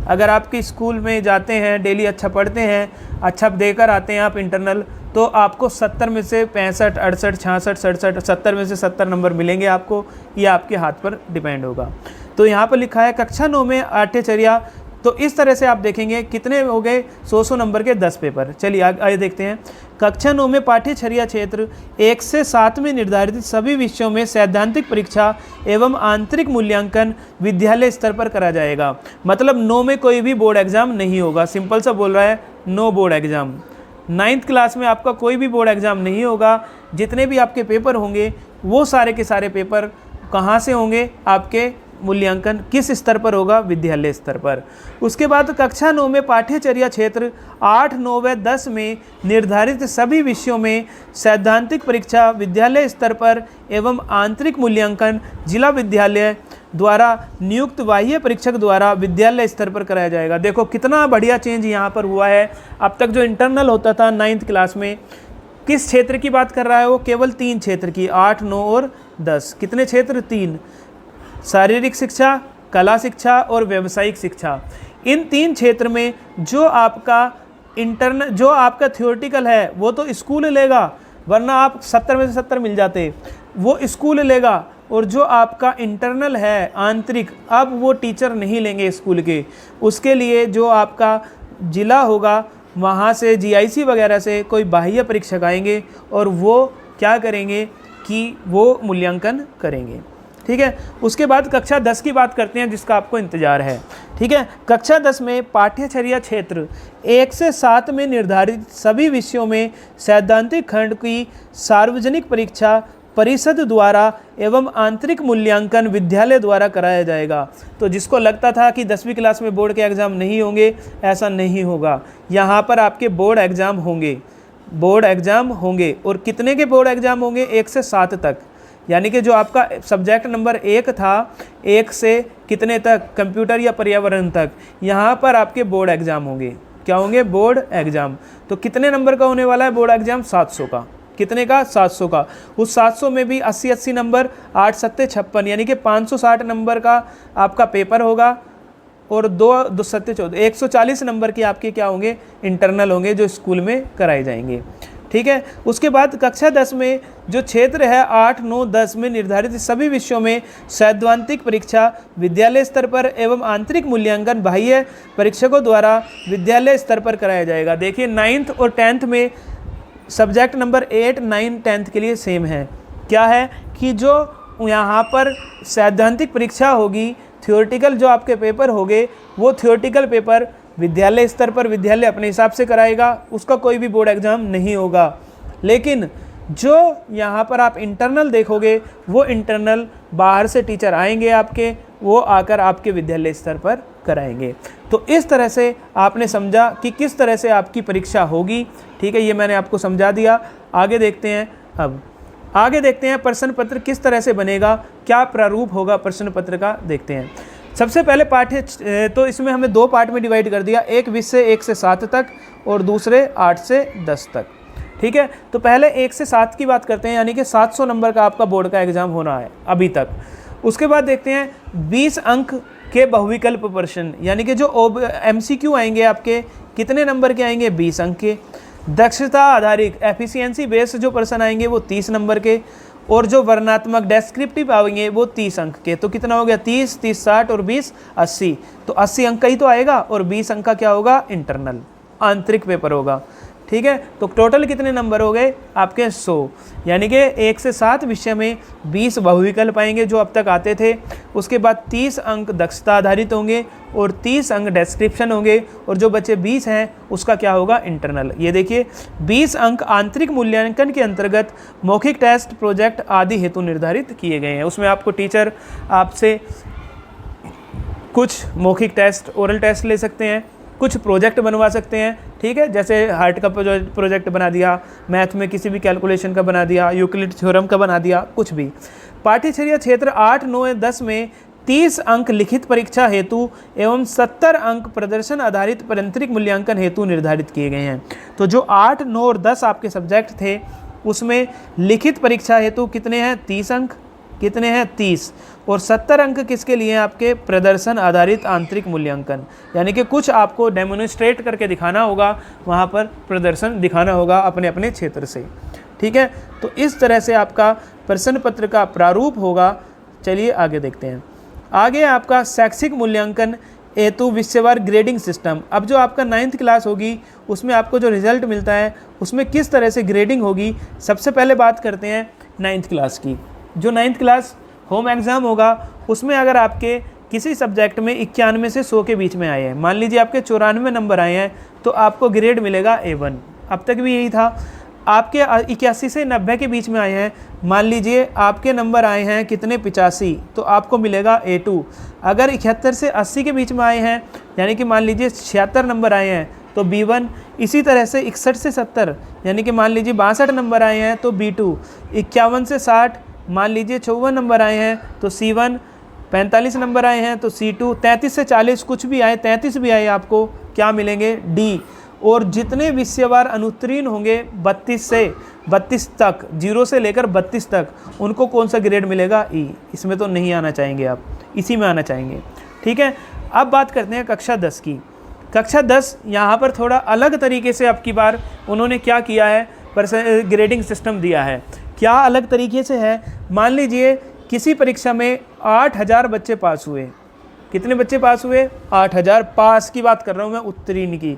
अगर आपके स्कूल में जाते हैं, डेली अच्छा पढ़ते हैं, अच्छा देकर आते हैं आप इंटरनल, तो आपको 70 में से 65, 68, 66, 67, 70 में से 70 नंबर मिलेंगे आपको। ये आपके हाथ पर डिपेंड होगा। तो यहाँ पर लिखा है कक्षा 9 में पाठ्यचर्या। तो इस तरह से आप देखेंगे कितने हो गए, 100 नंबर के 10 पेपर। चलिए आगे देखते हैं। कक्षा 9 में पाठ्यचर्या क्षेत्र 1 से 7 में निर्धारित सभी विषयों में सैद्धांतिक परीक्षा एवं आंतरिक मूल्यांकन विद्यालय स्तर पर करा जाएगा। मतलब 9 में कोई भी बोर्ड एग्जाम नहीं होगा। सिंपल सा बोल रहा है, know board exam. 9th class में आपका कोई भी बोर्ड एग्जाम नहीं होगा। जितने भी आपके पेपर होंगे वो सारे के सारे पेपर कहाँ से होंगे, आपके मूल्यांकन किस स्तर पर होगा, विद्यालय स्तर पर। उसके बाद कक्षा 9 में पाठ्यचर्या क्षेत्र 8, 9 व 10 में निर्धारित सभी विषयों में सैद्धांतिक परीक्षा विद्यालय स्तर पर एवं आंतरिक मूल्यांकन जिला विद्यालय द्वारा नियुक्त बाह्य परीक्षक द्वारा विद्यालय स्तर पर कराया जाएगा। देखो कितना बढ़िया चेंज यहाँ पर हुआ है। अब तक जो इंटरनल होता था 9th क्लास में, किस क्षेत्र की बात कर रहा है वो, केवल 3 क्षेत्र की, 8, 9 और 10। कितने क्षेत्र, 3, शारीरिक शिक्षा, कला शिक्षा और व्यावसायिक शिक्षा। इन 3 क्षेत्र में जो आपका थ्योरेटिकल है वो तो स्कूल लेगा, वरना आप 70 में से 70 मिल जाते, वो स्कूल लेगा। और जो आपका इंटरनल है आंतरिक, अब वो टीचर नहीं लेंगे स्कूल के। उसके लिए जो आपका जिला होगा वहाँ से GIC वगैरह से कोई बाह्य परीक्षक आएंगे और वो क्या करेंगे कि वो मूल्यांकन करेंगे। ठीक है। उसके बाद कक्षा 10 की बात करते हैं जिसका आपको इंतजार है। ठीक है। कक्षा 10 में पाठ्यचर्या क्षेत्र 1 से 7 में निर्धारित सभी विषयों में सैद्धांतिक खंड की सार्वजनिक परीक्षा परिषद द्वारा एवं आंतरिक मूल्यांकन विद्यालय द्वारा कराया जाएगा। तो जिसको लगता था कि 10वीं क्लास में बोर्ड के एग्ज़ाम नहीं होंगे, ऐसा नहीं होगा। यहाँ पर आपके बोर्ड एग्ज़ाम होंगे, बोर्ड एग्ज़ाम होंगे। और कितने के बोर्ड एग्ज़ाम होंगे, 1 से 7 तक। यानी कि जो आपका सब्जेक्ट नंबर 1 था, 1 से कितने तक, कंप्यूटर या पर्यावरण तक, यहाँ पर आपके बोर्ड एग्ज़ाम होंगे। क्या होंगे, बोर्ड एग्ज़ाम। तो कितने नंबर का होने वाला है बोर्ड एग्ज़ाम, 700 का। कितने का, 700 का। उस 700 में भी 80 नंबर, 8 सत्ते 56, यानी कि 560 नंबर का आपका पेपर होगा। और 2 सत्ते 14, 140 नंबर के आपके क्या होंगे, इंटरनल होंगे, जो स्कूल में कराए जाएंगे। ठीक है। उसके बाद कक्षा 10 में जो क्षेत्र है 8, 9, 10 में निर्धारित सभी विषयों में सैद्धांतिक परीक्षा विद्यालय स्तर पर एवं आंतरिक मूल्यांकन बाह्य परीक्षकों द्वारा विद्यालय स्तर पर कराया जाएगा। देखिए 9th और 10th में सब्जेक्ट नंबर 8, 9, 10th के लिए सेम है। क्या है कि जो यहाँ पर सैद्धांतिक परीक्षा होगी, थ्योरेटिकल जो आपके पेपर होंगे, वो थ्योरेटिकल पेपर विद्यालय स्तर पर विद्यालय अपने हिसाब से कराएगा, उसका कोई भी बोर्ड एग्ज़ाम नहीं होगा। लेकिन जो यहाँ पर आप इंटरनल देखोगे, वो इंटरनल बाहर से टीचर आएंगे आपके, वो आकर आपके विद्यालय स्तर पर कराएंगे। तो इस तरह से आपने समझा कि किस तरह से आपकी परीक्षा होगी। ठीक है, ये मैंने आपको समझा दिया। आगे देखते हैं। अब आगे देखते हैं प्रश्न पत्र किस तरह से बनेगा, क्या प्रारूप होगा प्रश्न पत्र का, देखते हैं। सबसे पहले तो इसमें हमें 2 पार्ट में डिवाइड कर दिया, एक विषय 1 से 7 तक और दूसरे 8 से 10 तक। ठीक है। तो पहले 1 से 7 की बात करते हैं, यानी कि 700 नंबर का आपका बोर्ड का एग्ज़ाम होना है अभी तक। उसके बाद देखते हैं 20 अंक के बहुविकल्प प्रश्न, यानी कि जो MCQ आएंगे आपके, कितने नंबर के आएंगे, 20 अंक के। दक्षता आधारित एफिशिएंसी बेस्ड जो प्रश्न आएंगे वो 30 नंबर के। और जो वर्णात्मक डेस्क्रिप्टिव आएंगे वो 30 अंक के। तो कितना हो गया, 30, 30, 60 और 20, 80। तो 80 अंक का ही तो आएगा। और 20 अंक का क्या होगा, इंटरनल आंतरिक पेपर होगा। ठीक है। तो टोटल कितने नंबर हो गए आपके, 100। यानी कि 1 से 7 विषय में 20 बहुविकल्प आएंगे जो अब तक आते थे। उसके बाद 30 अंक दक्षता आधारित होंगे और 30 अंक डिस्क्रिप्शन होंगे। और जो बचे 20 हैं उसका क्या होगा, इंटरनल। ये देखिए 20 अंक आंतरिक मूल्यांकन के अंतर्गत मौखिक टेस्ट, प्रोजेक्ट आदि हेतु निर्धारित किए गए हैं। उसमें आपको टीचर आपसे कुछ मौखिक टेस्ट, ओरल टेस्ट ले सकते हैं, कुछ प्रोजेक्ट बनवा सकते हैं। ठीक है। जैसे हार्ट का प्रोजेक्ट बना दिया, मैथ में किसी भी कैलकुलेशन का बना दिया, यूक्लिड थ्योरम का बना दिया, कुछ भी। पाठ्यचर्या क्षेत्र 8, 9 या 10 में 30 अंक लिखित परीक्षा हेतु एवं 70 अंक प्रदर्शन आधारित पारंपरिक मूल्यांकन हेतु निर्धारित किए गए हैं। तो जो 8, 9 और 10 आपके सब्जेक्ट थे उसमें लिखित परीक्षा हेतु कितने हैं? 30 अंक। कितने हैं? 30। और 70 अंक किसके लिए हैं? आपके प्रदर्शन आधारित आंतरिक मूल्यांकन, यानी कि कुछ आपको डेमोन्स्ट्रेट करके दिखाना होगा, वहाँ पर प्रदर्शन दिखाना होगा अपने अपने क्षेत्र से। ठीक है, तो इस तरह से आपका प्रश्न पत्र का प्रारूप होगा। चलिए आगे देखते हैं। आगे आपका शैक्षिक मूल्यांकन हेतु विषयवार ग्रेडिंग सिस्टम। अब जो आपका 9th क्लास होगी उसमें आपको जो रिजल्ट मिलता है उसमें किस तरह से ग्रेडिंग होगी, सबसे पहले बात करते हैं 9th क्लास की। जो 9th क्लास होम एग्ज़ाम होगा उसमें अगर आपके किसी सब्जेक्ट में 91 से 100 के बीच में आए हैं, मान लीजिए आपके 94 नंबर आए हैं, तो आपको ग्रेड मिलेगा A1। अब तक भी यही था। आपके 81 से 90 के बीच में आए हैं, मान लीजिए आपके नंबर आए हैं कितने? 85, तो आपको मिलेगा A2। अगर 71 से 80 के बीच में आए हैं, यानी कि मान लीजिए 76 नंबर आए हैं, तो B1। इसी तरह से 61 से 70, यानी कि मान लीजिए 62 नंबर आए हैं, तो B2। 51 से 60, मान लीजिए 54 नंबर आए हैं, तो C1। 45 नंबर आए हैं, तो C2। 33 से 40 कुछ भी आए, 33 भी आए, आपको क्या मिलेंगे? D। और जितने विषयवार अनुत्तीर्ण होंगे 32 से 32 तक, 0 से लेकर 32 तक, उनको कौन सा ग्रेड मिलेगा? E। इसमें तो नहीं आना चाहेंगे आप, इसी में आना चाहेंगे। ठीक है, अब बात करते हैं कक्षा 10 की। कक्षा 10 यहाँ पर थोड़ा अलग तरीके से आपकी बार उन्होंने क्या किया है, ग्रेडिंग सिस्टम दिया है। क्या अलग तरीके से है? मान लीजिए किसी परीक्षा में 8000 बच्चे पास हुए। कितने बच्चे पास हुए? 8000। पास की बात कर रहा हूँ मैं, उत्तीर्ण की।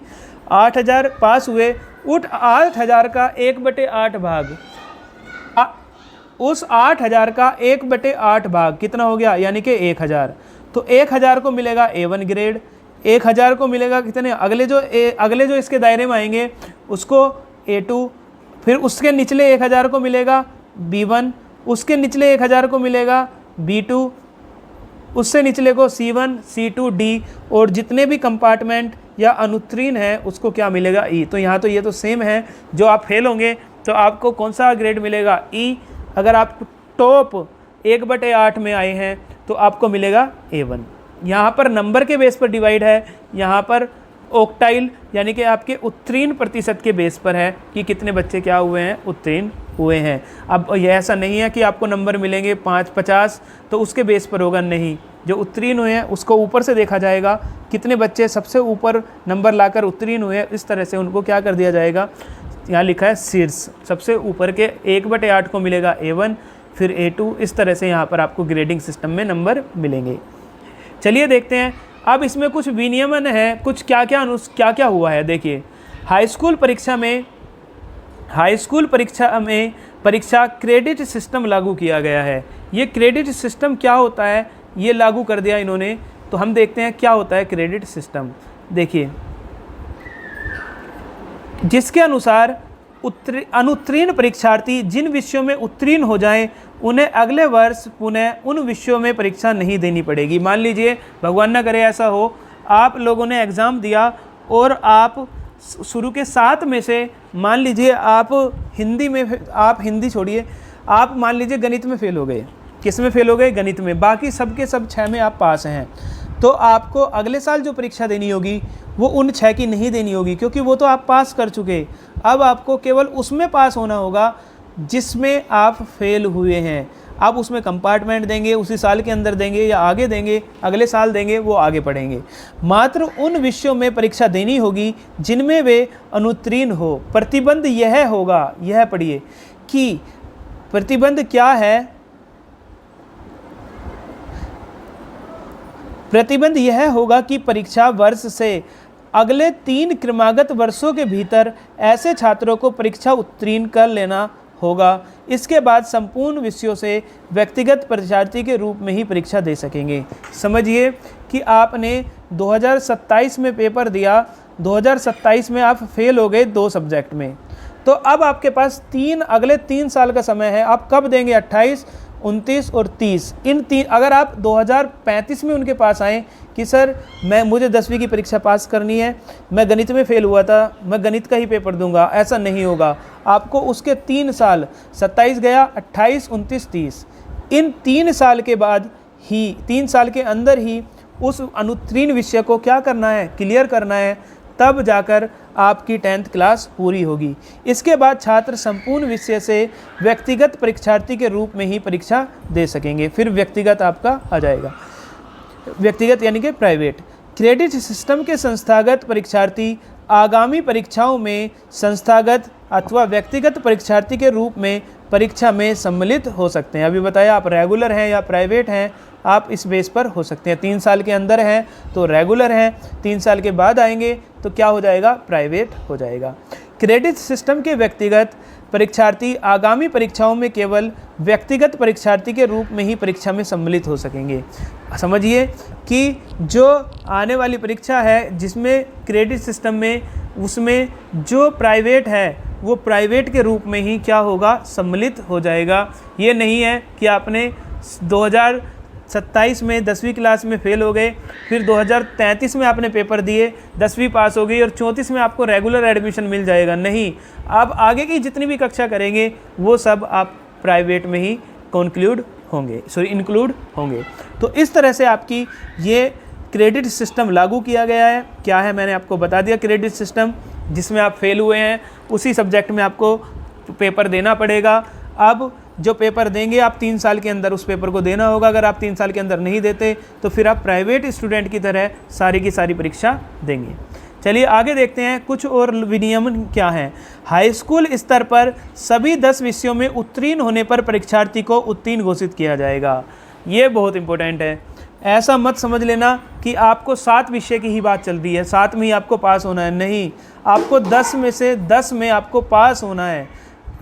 8000 पास हुए। उठ 8000 का 1/8 भाग, उस 8000 का 1/8 भाग कितना हो गया? यानी कि 1000। तो 1000 को मिलेगा A1 ग्रेड। 1000 को मिलेगा कितने? अगले जो इसके दायरे में आएंगे उसको A2। फिर उसके निचले 1000 को मिलेगा B1। उसके निचले 1000 को मिलेगा B2। उससे निचले को C1, C2, D। और जितने भी कंपार्टमेंट या अनुत्तीर्ण है उसको क्या मिलेगा? E। तो यहाँ तो ये तो सेम है। जो आप फेल होंगे तो आपको कौन सा ग्रेड मिलेगा? E। अगर आप टॉप 1/8 में आए हैं तो आपको मिलेगा A1। यहाँ पर नंबर के बेस पर डिवाइड है, यहाँ पर ऑक्टाइल यानी कि आपके उत्तीर्ण प्रतिशत के बेस पर है कि कितने बच्चे क्या हुए हैं? उत्तीर्ण हुए हैं। अब यह ऐसा नहीं है कि आपको नंबर मिलेंगे 50 तो उसके बेस पर होगा, नहीं। जो उत्तीर्ण हुए हैं उसको ऊपर से देखा जाएगा, कितने बच्चे सबसे ऊपर नंबर लाकर उत्तीर्ण हुए हैं, इस तरह से उनको क्या कर दिया जाएगा? यहाँ लिखा है शीर्ष, सबसे ऊपर के 1/8 को मिलेगा A1, फिर A2। इस तरह से यहाँ पर आपको ग्रेडिंग सिस्टम में नंबर मिलेंगे। चलिए देखते हैं अब इसमें कुछ विनियमन है, कुछ क्या क्या हुआ है। देखिए, हाई स्कूल परीक्षा में परीक्षा क्रेडिट सिस्टम लागू किया गया है। ये क्रेडिट सिस्टम क्या होता है, ये लागू कर दिया इन्होंने। तो हम देखते हैं क्या होता है क्रेडिट सिस्टम। देखिए, जिसके अनुसार अनुत्तीर्ण परीक्षार्थी जिन विषयों में उत्तीर्ण हो जाएं उन्हें अगले वर्ष पुनः उन विषयों में परीक्षा नहीं देनी पड़ेगी। मान लीजिए, भगवान ना करे ऐसा हो, आप लोगों ने एग्ज़ाम दिया और आप शुरू के 7 में से मान लीजिए आप हिंदी छोड़िए, आप मान लीजिए गणित में फेल हो गए। किस में फेल हो गए? गणित में। बाकी सबके सब 6 में आप पास हैं। तो आपको अगले साल जो परीक्षा देनी होगी वो उन 6 की नहीं देनी होगी, क्योंकि वो तो आप पास कर चुके। अब आपको केवल उसमें पास होना होगा जिसमें आप फेल हुए हैं। आप उसमें कंपार्टमेंट देंगे, उसी साल के अंदर देंगे या आगे देंगे, अगले साल देंगे, वो आगे पढ़ेंगे। मात्र उन विषयों में परीक्षा देनी होगी जिनमें वे अनुत्तीर्ण हो। प्रतिबंध यह होगा, यह पढ़िए कि प्रतिबंध क्या है। प्रतिबंध यह होगा कि परीक्षा वर्ष से अगले 3 क्रमागत वर्षों के भीतर ऐसे छात्रों को परीक्षा उत्तीर्ण कर लेना होगा। इसके बाद संपूर्ण विषयों से व्यक्तिगत परीक्षार्थी के रूप में ही परीक्षा दे सकेंगे। समझिए कि आपने 2027 में पेपर दिया, 2027 में आप फेल हो गए 2 सब्जेक्ट में, तो अब आपके पास अगले 3 साल का समय है। आप कब देंगे? 28, 29 और 30। इन 3 अगर आप 2035 में उनके पास आएँ कि सर मुझे 10वीं की परीक्षा पास करनी है, मैं गणित में फ़ेल हुआ था, मैं गणित का ही पेपर दूंगा, ऐसा नहीं होगा। आपको उसके 3 साल, 27 गया, 28, 29, 30, इन 3 साल के बाद ही 3 साल के अंदर ही उस अनुत्तीर्ण विषय को क्या करना है, क्लियर करना है, तब जाकर आपकी 10th क्लास पूरी होगी। इसके बाद छात्र संपूर्ण विषय से व्यक्तिगत परीक्षार्थी के रूप में ही परीक्षा दे सकेंगे। फिर व्यक्तिगत आपका आ जाएगा, व्यक्तिगत यानी कि प्राइवेट। क्रेडिट सिस्टम के संस्थागत परीक्षार्थी आगामी परीक्षाओं में संस्थागत अथवा व्यक्तिगत परीक्षार्थी के रूप में परीक्षा में सम्मिलित हो सकते हैं। अभी बताया आप रेगुलर हैं या प्राइवेट हैं, आप इस बेस पर हो सकते हैं। 3 साल के अंदर हैं तो रेगुलर हैं, 3 साल के बाद आएंगे तो क्या हो जाएगा, प्राइवेट हो जाएगा। क्रेडिट सिस्टम के व्यक्तिगत परीक्षार्थी आगामी परीक्षाओं में केवल व्यक्तिगत परीक्षार्थी के रूप में ही परीक्षा में सम्मिलित हो सकेंगे। समझिए कि जो आने वाली परीक्षा है जिसमें क्रेडिट सिस्टम में, उसमें जो प्राइवेट है वो प्राइवेट के रूप में ही क्या होगा, सम्मिलित हो जाएगा। ये नहीं है कि आपने 2027 में 10वीं क्लास में फेल हो गए, फिर 2033 में आपने पेपर दिए, 10वीं पास हो गई और 34 में आपको रेगुलर एडमिशन मिल जाएगा। नहीं, आप आगे की जितनी भी कक्षा करेंगे वो सब आप प्राइवेट में ही इंक्लूड होंगे। तो इस तरह से आपकी ये क्रेडिट सिस्टम लागू किया गया है। क्या है मैंने आपको बता दिया। क्रेडिट सिस्टम जिसमें आप फेल हुए हैं उसी सब्जेक्ट में आपको पेपर देना पड़ेगा। अब जो पेपर देंगे आप 3 साल के अंदर उस पेपर को देना होगा। अगर आप 3 साल के अंदर नहीं देते तो फिर आप प्राइवेट स्टूडेंट की तरह सारी की सारी परीक्षा देंगे। चलिए आगे देखते हैं कुछ और विनियमन क्या हैं। हाई स्कूल स्तर पर सभी 10 विषयों में उत्तीर्ण होने पर परीक्षार्थी को उत्तीर्ण घोषित किया जाएगा। ये बहुत इंपॉर्टेंट है। ऐसा मत समझ लेना कि आपको 7 विषय की ही बात चल रही है, 7 में ही आपको पास होना है। नहीं, आपको 10 में से 10 में आपको पास होना है।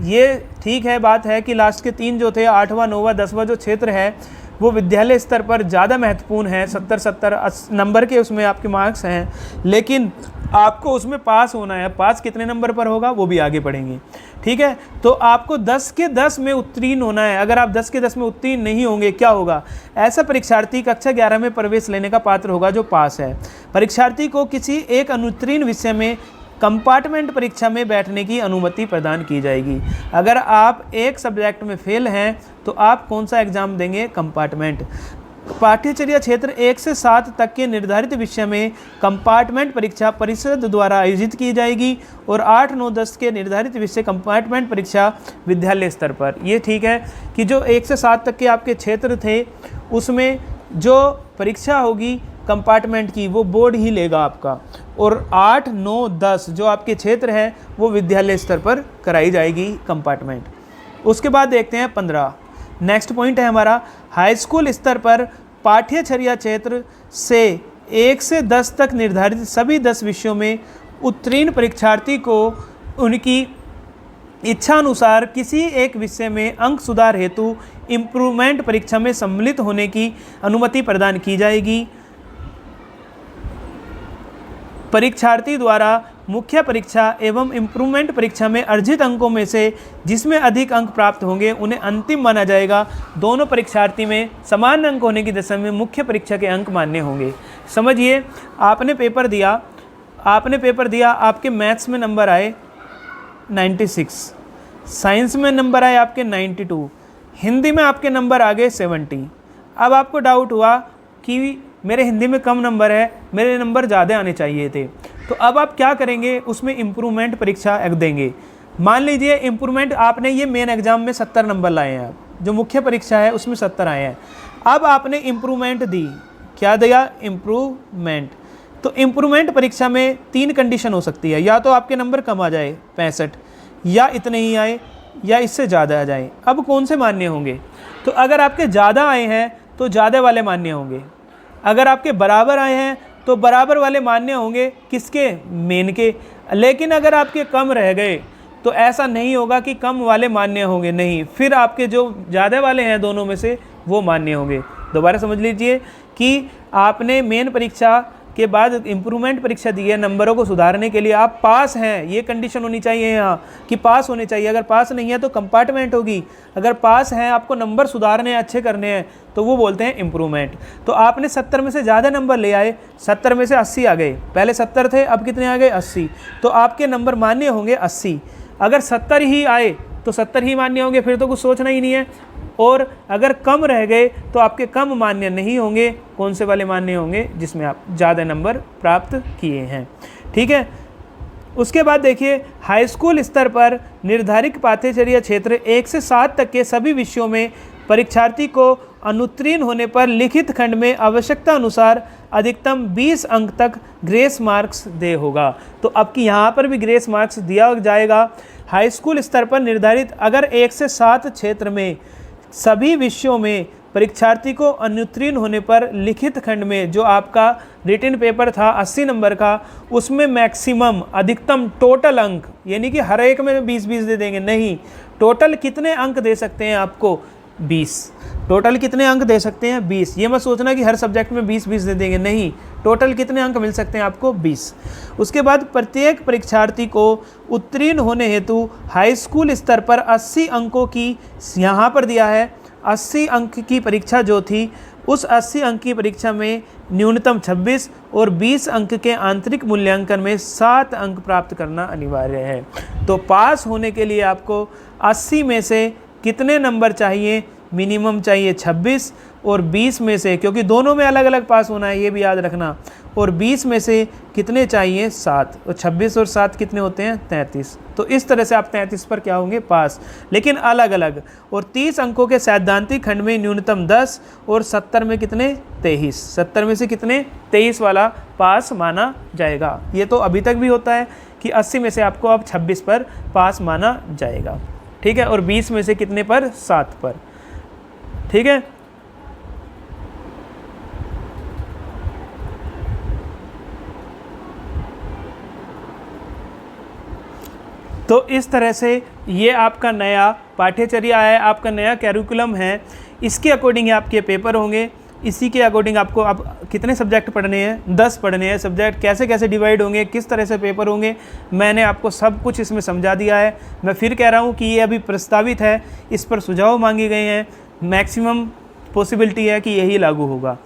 ये ठीक है, बात है कि लास्ट के 3 जो थे 8वां 9वां 10वां जो क्षेत्र है वो विद्यालय स्तर पर ज़्यादा महत्वपूर्ण है। 70 नंबर के उसमें आपके मार्क्स हैं, लेकिन आपको उसमें पास होना है। पास कितने नंबर पर होगा वो भी आगे पढ़ेंगे, ठीक है। तो आपको 10 के 10 में उत्तीर्ण होना है। अगर आप 10 के 10 में उत्तीर्ण नहीं होंगे क्या होगा, ऐसा परीक्षार्थी कक्षा 11 में प्रवेश लेने का पात्र होगा जो पास है। परीक्षार्थी को किसी एक अनुत्तीर्ण विषय में कंपार्टमेंट परीक्षा में बैठने की अनुमति प्रदान की जाएगी। अगर आप एक सब्जेक्ट में फेल हैं तो आप कौन सा एग्ज़ाम देंगे, कंपार्टमेंट। पाठ्यचर्या क्षेत्र 1 से 7 तक के निर्धारित विषय में कंपार्टमेंट परीक्षा परिषद द्वारा आयोजित की जाएगी और 8, 9, 10 के निर्धारित विषय कंपार्टमेंट परीक्षा विद्यालय स्तर पर। ये ठीक है कि जो 1 से 7 तक के आपके क्षेत्र थे उसमें जो परीक्षा होगी कंपार्टमेंट की वो बोर्ड ही लेगा आपका, और 8, 9, 10 जो आपके क्षेत्र हैं वो विद्यालय स्तर पर कराई जाएगी कंपार्टमेंट। उसके बाद देखते हैं 15, नेक्स्ट पॉइंट है हमारा, हाई स्कूल स्तर पर पाठ्यचर्या क्षेत्र से 1 से 10 तक निर्धारित सभी 10 विषयों में उत्तीर्ण परीक्षार्थी को उनकी इच्छा अनुसार किसी एक विषय में अंक सुधार हेतु इम्प्रूवमेंट परीक्षा में सम्मिलित होने की अनुमति प्रदान की जाएगी। परीक्षार्थी द्वारा मुख्य परीक्षा एवं इम्प्रूवमेंट परीक्षा में अर्जित अंकों में से जिसमें अधिक अंक प्राप्त होंगे उन्हें अंतिम माना जाएगा। दोनों परीक्षार्थी में समान अंक होने की दशा में मुख्य परीक्षा के अंक मान्य होंगे। समझिए, आपने पेपर दिया, आपके मैथ्स में नंबर आए 96, साइंस में नंबर आए आपके 92, हिंदी में आपके नंबर आ गए 70। अब आपको डाउट हुआ कि मेरे हिंदी में कम नंबर है, मेरे नंबर ज़्यादा आने चाहिए थे। तो अब आप क्या करेंगे, उसमें इम्प्रूवमेंट परीक्षा देंगे। मान लीजिए इम्प्रूवमेंट आपने ये मेन एग्जाम में 70 नंबर लाए हैं, आप जो मुख्य परीक्षा है उसमें 70 आए हैं। अब आपने इम्प्रूवमेंट दी, क्या दिया, इम्प्रूवमेंट। तो इम्प्रूवमेंट परीक्षा में 3 कंडीशन हो सकती है, या तो आपके नंबर कम आ जाए 65, या इतने ही आए, या इससे ज़्यादा आ जाए। अब कौन से मान्य होंगे, तो अगर आपके ज़्यादा आए हैं तो ज़्यादा वाले मान्य होंगे, अगर आपके बराबर आए हैं तो बराबर वाले मान्य होंगे, किसके, मेन के। लेकिन अगर आपके कम रह गए तो ऐसा नहीं होगा कि कम वाले मान्य होंगे, नहीं, फिर आपके जो ज़्यादा वाले हैं दोनों में से वो मान्य होंगे। दोबारा समझ लीजिए कि आपने मेन परीक्षा के बाद इम्प्रूवमेंट परीक्षा दी है नंबरों को सुधारने के लिए, आप पास हैं, ये कंडीशन होनी चाहिए यहाँ कि पास होने चाहिए। अगर पास नहीं है तो कंपार्टमेंट होगी, अगर पास हैं, आपको नंबर सुधारने हैं, अच्छे करने हैं, तो वो बोलते हैं इम्प्रूवमेंट। तो आपने 70 में से ज़्यादा नंबर ले आए, 70 में से 80 आ गए, पहले 70 थे अब कितने आ गए, 80, तो आपके नंबर मान्य होंगे 80। अगर 70 ही आए तो 70 ही मान्य होंगे, फिर तो कुछ सोचना ही नहीं है। और अगर कम रह गए तो आपके कम मान्य नहीं होंगे। कौन से वाले मान्य होंगे? जिसमें आप ज़्यादा नंबर प्राप्त किए हैं। ठीक है, उसके बाद देखिए हाई स्कूल स्तर पर निर्धारित पाठ्यचर्या क्षेत्र 1 से 7 तक के सभी विषयों में परीक्षार्थी को अनुत्तीर्ण होने पर लिखित खंड में आवश्यकता अनुसार अधिकतम 20 अंक तक ग्रेस मार्क्स दे होगा। तो आपकी यहाँ पर भी ग्रेस मार्क्स दिया जाएगा। हाई स्कूल स्तर पर निर्धारित अगर 1 से 7 क्षेत्र में सभी विषयों में परीक्षार्थी को अनुत्तीर्ण होने पर लिखित खंड में जो आपका रिटन पेपर था 80 नंबर का, उसमें मैक्सिमम अधिकतम टोटल अंक, यानी कि हर एक में 20-20 दे देंगे, नहीं, टोटल कितने अंक दे सकते हैं आपको? 20। टोटल कितने अंक दे सकते हैं? 20। ये मत सोचना कि हर सब्जेक्ट में 20-20 दे देंगे, नहीं, टोटल कितने अंक मिल सकते हैं आपको? 20। उसके बाद प्रत्येक परीक्षार्थी को उत्तीर्ण होने हेतु हाई स्कूल स्तर पर 80 अंकों की, यहाँ पर दिया है 80 अंक की परीक्षा जो थी, उस 80 अंक की परीक्षा में न्यूनतम 26 और 20 अंक के आंतरिक मूल्यांकन में 7 अंक प्राप्त करना अनिवार्य है। तो पास होने के लिए आपको 80 में से कितने नंबर चाहिए? मिनिमम चाहिए 26 और 20 में से, क्योंकि दोनों में अलग अलग पास होना है, ये भी याद रखना, और 20 में से कितने चाहिए? 7, और 26 और 7 कितने होते हैं? 33। तो इस तरह से आप 33 पर क्या होंगे? पास, लेकिन अलग अलग। और 30 अंकों के सैद्धांतिक खंड में न्यूनतम 10 और 70 में कितने? 23। 70 में से कितने? 23 वाला पास माना जाएगा। ये तो अभी तक भी होता है कि 80 में से आपको अब 26 पर पास माना जाएगा। ठीक है, और 20 में से कितने पर? 7 पर। ठीक है, तो इस तरह से ये आपका नया पाठ्यचर्या है, आपका नया कैरिकुलम है। इसके अकॉर्डिंग आपके पेपर होंगे। इसी के अकॉर्डिंग आपको अब कितने सब्जेक्ट पढ़ने हैं? 10 पढ़ने हैं। सब्जेक्ट कैसे कैसे डिवाइड होंगे, किस तरह से पेपर होंगे, मैंने आपको सब कुछ इसमें समझा दिया है। मैं फिर कह रहा हूँ कि ये अभी प्रस्तावित है, इस पर सुझाव मांगे गए हैं। मैक्सिमम पॉसिबिलिटी है कि यही लागू होगा।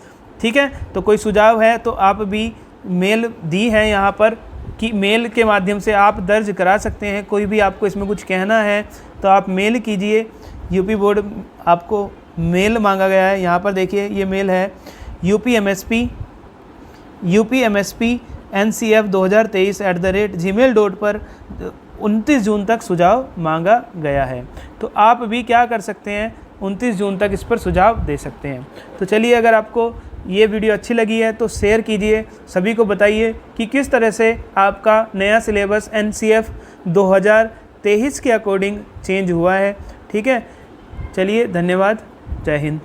ठीक है, तो कोई सुझाव है तो आप भी मेल दी है यहाँ पर कि मेल के माध्यम से आप दर्ज करा सकते हैं। कोई भी आपको इसमें कुछ कहना है तो आप मेल कीजिए। यूपी बोर्ड आपको मेल मांगा गया है। यहाँ पर देखिए ये मेल है UPMSP NCF 2023 पर 29 जून तक सुझाव मांगा गया है। तो आप भी क्या कर सकते हैं? 29 जून तक इस पर सुझाव दे सकते हैं। तो चलिए, अगर आपको ये वीडियो अच्छी लगी है तो शेयर कीजिए, सभी को बताइए कि किस तरह से आपका नया सिलेबस NCF 2023 के अकॉर्डिंग चेंज हुआ है। ठीक है, चलिए, धन्यवाद, जय हिंद।